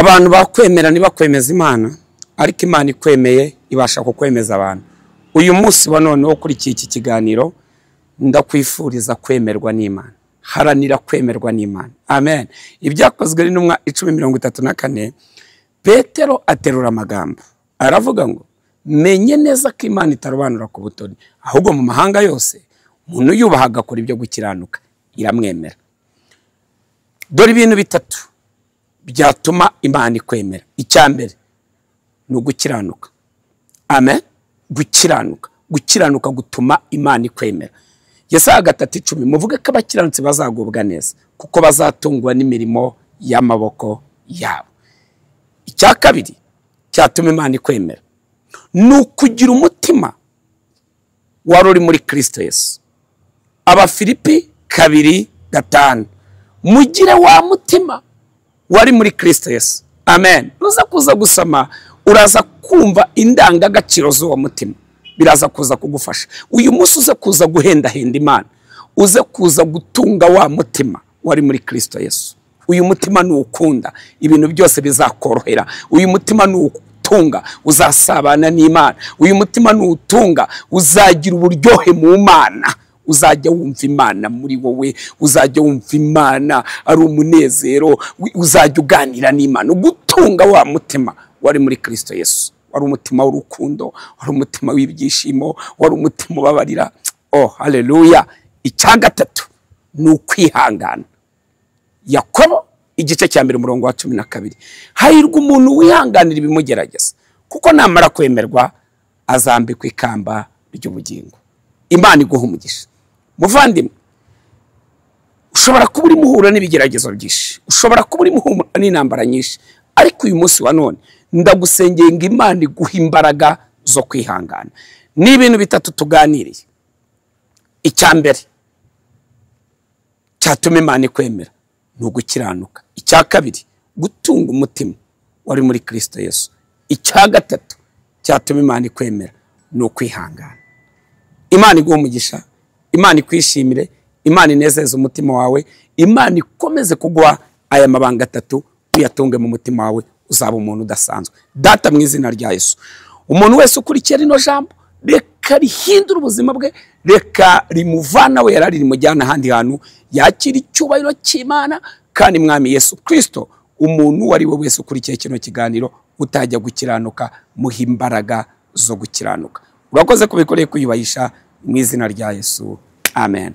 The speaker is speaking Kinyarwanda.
abantu bakwemera nibakwemeza Imana, ariko Imana ikwemeye ibasha kukwemeza abantu. Uyu munsi wa none wo kuri iki kiganiro ndakwifuriza kwemerwa n'Imana. Haranira kwemerwa n'Imana. Amen. Ibyakozwe n'intumwa 10:34, Petero aterura amagambo aravuga ngo menye neza ko Imana itarobanura ku butoni, ahubwo mu mahanga yose umuntu yubaha agakora ibyo gukiranuka iramwemera. Dore ibintu bitatu byatuma Imana ikwemera. Icyambere ni ugukiranuka. Amen. Gukiranuka gutuma Imana ikwemera. Yesaya 3:10 muvuge ko abakiranutsi bazagubwa neza kuko bazatungwa n'imirimo y'amaboko yabo. Icya kabiri cyatuma Imana ikwemera ni ukugira umutima wari uri muri Kristo Yesu. Abafilipi 2:5 mugire wa mutima wari muri Kristo Yesu. Amen. Nuza kuza gusama uraza kumva indangagaciro z'uwo mutima, biraza kuza kugufasha. Uyu munsi uze kuza guhendahenda Imana, uze kuza gutunga wa mutima wari muri Kristo Yesu. Uyu mutima nuukunda ibintu byose bizakorohera. Uyu mutima nuutunga uzasabana n'Imana. Uyu mutima nuutunga uzagira uburyohe mu Mana. Uzajya wumva Imana muri wowe, uzajya wumva Imana ari umunezero, uzajya uganira n'Imana. Ugutunga wa mutima wari muri Kristo Yesu, wari umutima w'urukundo, wari umutima w'ibyishimo, wari umutima ubabarira. Oh haleluya. Icya gatatu ni ukwihangana. Yakobo 1:12 hahirwa umuntu wihanganira ibimugerageza, kuko namara kwemerwa azambikwa ikamba ry'ubugingo. Imana iguha umugisha. Muvandimwe, ushobora kuba uri muhura n'ibigeragezo byinshi, ushobora kuba uri muhura n'intambara nyinshi, ariko uyu munsi wa none ndagusengeye ngo Imana iguhe imbaraga zo kwihangana. Ni ibintu bitatu tuganiriye. Icyambere cyatuma Imana ikwemera ni ugukiranuka. Icya kabiri gutunga umutima wari muri Kristo Yesu. Icya gatatu cyatuma Imana ikwemera ni ukwihangana. Imana iguha umugisha, Imana ikwishimire, Imana inezeze umutima wawe, Imana ikomeze kuguha aya mabanga atatu uyatunge mu mutima wawe, uzaba umuntu udasanzwe. Data mu izina rya Yesu, umuntu wese ukurikiye rino jambo reka rihindura ubuzima bwe, reka rimuvana we yarari rimujyana ahandi hantu, yakira icyubahiro cy'Imana. Kandi Mwami Yesu Kristo, umuntu wari we wese ukurikiye kino kiganiro utajya gukiranuka, muhe imbaraga zo gukiranuka. Urakoze kubikoreye kuyubahisha mu izina rya Yesu. Amen.